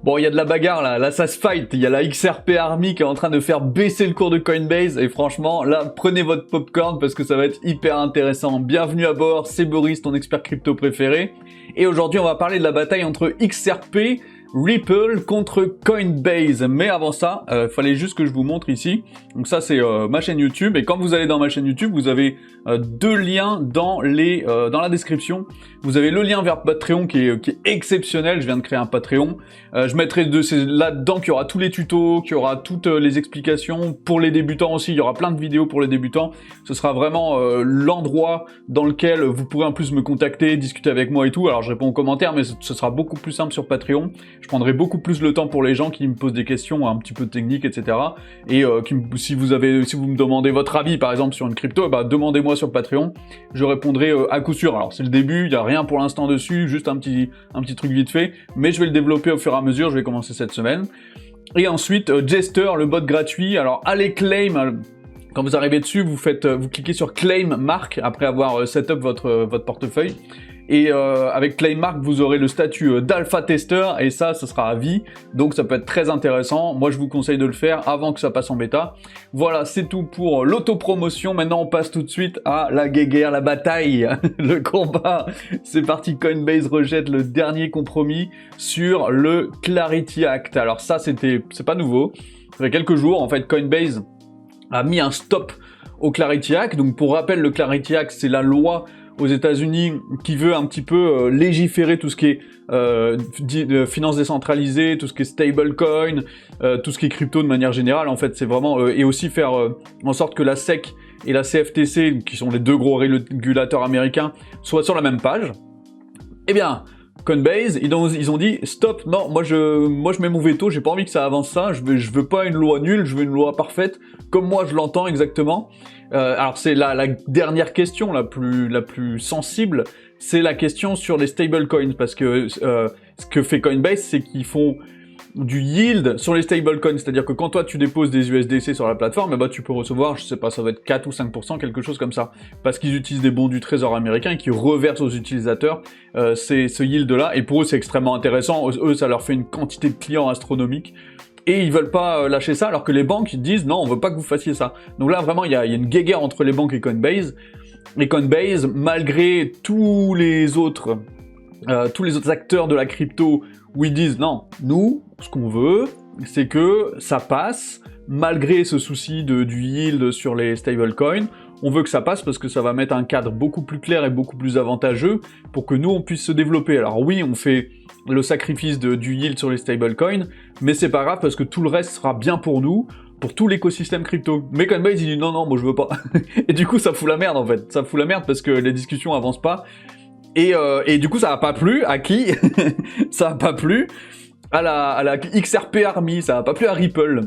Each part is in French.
Bon, il y a de la bagarre là ça se fight, il y a la XRP Army qui est en train de faire baisser le cours de Coinbase et franchement, là, prenez votre popcorn parce que ça va être hyper intéressant. Bienvenue à bord, c'est Boris, ton expert crypto préféré. Et aujourd'hui, on va parler de la bataille entre XRP, Ripple contre Coinbase. Mais avant ça, fallait juste que je vous montre ici. Donc ça, c'est ma chaîne YouTube. Et quand vous allez dans ma chaîne YouTube, vous avez deux liens dans la description. Vous avez le lien vers Patreon qui est exceptionnel. Je viens de créer un Patreon. Je mettrai là-dedans qu'il y aura tous les tutos, qu'il y aura toutes les explications pour les débutants aussi. Il y aura plein de vidéos pour les débutants. Ce sera vraiment l'endroit dans lequel vous pourrez en plus me contacter, discuter avec moi et tout. Alors je réponds aux commentaires, mais ce sera beaucoup plus simple sur Patreon. Je prendrai beaucoup plus le temps pour les gens qui me posent des questions un petit peu techniques, etc. Et si vous me demandez votre avis, par exemple, sur une crypto, bah, demandez-moi sur Patreon. Je répondrai à coup sûr. Alors, c'est le début, il n'y a rien pour l'instant dessus, juste un petit truc vite fait. Mais je vais le développer au fur et à mesure, je vais commencer cette semaine. Et ensuite, Jester, le bot gratuit. Alors, allez claim... Quand vous arrivez dessus, vous cliquez sur Claim Mark après avoir set up votre portefeuille. Et avec Claim Mark, vous aurez le statut d'alpha tester et ça sera à vie. Donc ça peut être très intéressant. Moi, je vous conseille de le faire avant que ça passe en bêta. Voilà, c'est tout pour l'autopromotion. Maintenant, on passe tout de suite à la guéguerre, la bataille, le combat. C'est parti, Coinbase rejette le dernier compromis sur le Clarity Act. Alors ça, c'est pas nouveau. Ça fait quelques jours, en fait, Coinbase a mis un stop au Clarity Act. Donc pour rappel, le Clarity Act, c'est la loi aux États-Unis qui veut un petit peu légiférer tout ce qui est finance décentralisée, tout ce qui est stablecoin, tout ce qui est crypto de manière générale. En fait, c'est vraiment et aussi faire en sorte que la SEC et la CFTC, qui sont les deux gros régulateurs américains, soient sur la même page. Eh bien, Coinbase, ils ont dit stop, non, moi je mets mon veto, j'ai pas envie que ça avance ça, je veux pas une loi nulle, je veux une loi parfaite, comme moi je l'entends exactement. Alors c'est la dernière question la plus sensible, c'est la question sur les stablecoins, parce que ce que fait Coinbase, c'est qu'ils font du yield sur les stablecoins, c'est-à-dire que quand toi tu déposes des USDC sur la plateforme, bah tu peux recevoir, je sais pas, ça va être 4 ou 5%, quelque chose comme ça, parce qu'ils utilisent des bons du trésor américain et qui reversent aux utilisateurs ce yield-là, et pour eux c'est extrêmement intéressant, eux ça leur fait une quantité de clients astronomique, et ils veulent pas lâcher ça, alors que les banques disent non, on veut pas que vous fassiez ça. Donc là vraiment il y a une guéguerre entre les banques et Coinbase, malgré tous les autres acteurs de la crypto où ils disent non, nous, ce qu'on veut, c'est que ça passe, malgré ce souci du yield sur les stablecoins, on veut que ça passe parce que ça va mettre un cadre beaucoup plus clair et beaucoup plus avantageux pour que nous, on puisse se développer. Alors oui, on fait le sacrifice du yield sur les stablecoins, mais c'est pas grave parce que tout le reste sera bien pour nous, pour tout l'écosystème crypto. Mais Coinbase, il dit non, moi je veux pas. Et du coup, ça fout la merde en fait. Ça fout la merde parce que les discussions avancent pas. Et du coup, ça n'a pas plu à qui? Ça n'a pas plu à la XRP Army, ça n'a pas plu à Ripple.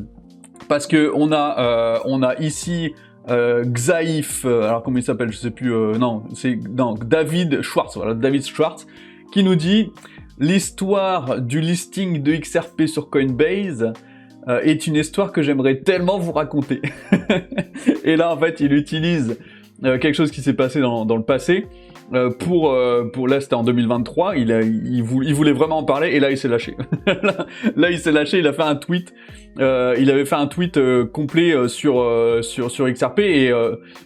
Parce que on a ici Xaif, alors comment il s'appelle, je sais plus, David Schwartz, voilà, David Schwartz, qui nous dit « L'histoire du listing de XRP sur Coinbase est une histoire que j'aimerais tellement vous raconter. » Et là, en fait, il utilise quelque chose qui s'est passé dans le passé, là c'était en 2023, il voulait vraiment en parler et là il s'est lâché. Là il s'est lâché, il a fait un tweet, il avait fait un tweet complet sur XRP et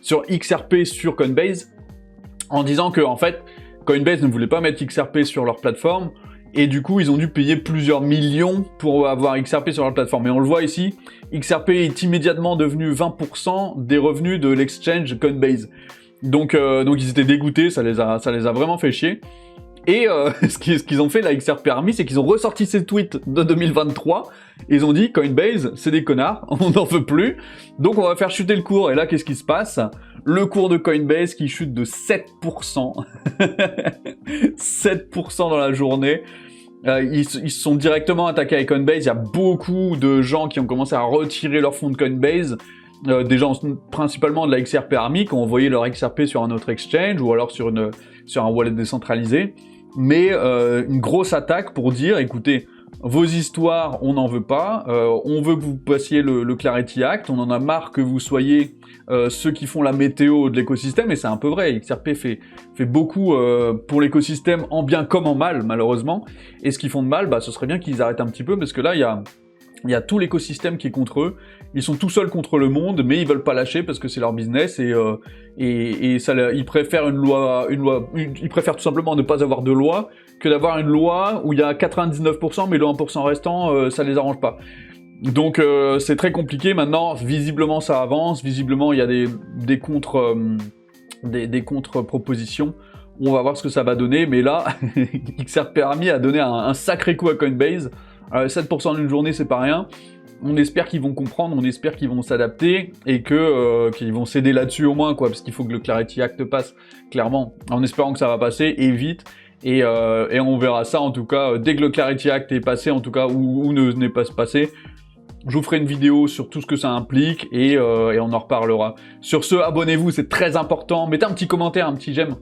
sur XRP sur Coinbase en disant que en fait Coinbase ne voulait pas mettre XRP sur leur plateforme et du coup ils ont dû payer plusieurs millions pour avoir XRP sur leur plateforme. Et on le voit ici, XRP est immédiatement devenu 20% des revenus de l'exchange Coinbase. Donc ils étaient dégoûtés, ça les a vraiment fait chier. Et ce qu'ils ont fait, la XRP Army, c'est qu'ils ont ressorti ces tweets de 2023, et ils ont dit, Coinbase, c'est des connards, on n'en veut plus, donc on va faire chuter le cours. Et là, qu'est-ce qui se passe? Le cours de Coinbase qui chute de 7%. 7% dans la journée. Ils se sont directement attaqués à Coinbase, il y a beaucoup de gens qui ont commencé à retirer leurs fonds de Coinbase, des gens principalement de la XRP Army qui ont envoyé leur XRP sur un autre exchange ou alors sur un wallet décentralisé, mais une grosse attaque pour dire écoutez, vos histoires, on n'en veut pas, on veut que vous passiez le Clarity Act, on en a marre que vous soyez ceux qui font la météo de l'écosystème, et c'est un peu vrai, XRP fait beaucoup pour l'écosystème en bien comme en mal, malheureusement, et ce qu'ils font de mal, bah, ce serait bien qu'ils arrêtent un petit peu, parce que là, il y a tout l'écosystème qui est contre eux, ils sont tout seuls contre le monde, mais ils veulent pas lâcher parce que c'est leur business, et ça, ils préfèrent ils préfèrent tout simplement ne pas avoir de loi que d'avoir une loi où il y a 99%, mais le 1% restant, ça les arrange pas. Donc c'est très compliqué maintenant, visiblement ça avance, visiblement il y a des contre-propositions, on va voir ce que ça va donner, mais là, XRP Army a donné un sacré coup à Coinbase, 7% d'une journée c'est pas rien, on espère qu'ils vont comprendre, on espère qu'ils vont s'adapter, et qu'ils vont céder là-dessus au moins, quoi, parce qu'il faut que le Clarity Act passe, clairement, en espérant que ça va passer, et vite, et on verra ça en tout cas, dès que le Clarity Act est passé, en tout cas, ou n'est pas passé, je vous ferai une vidéo sur tout ce que ça implique, et on en reparlera. Sur ce, abonnez-vous, c'est très important, mettez un petit commentaire, un petit j'aime,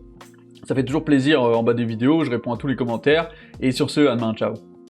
ça fait toujours plaisir en bas des vidéos, je réponds à tous les commentaires, et sur ce, à demain, ciao.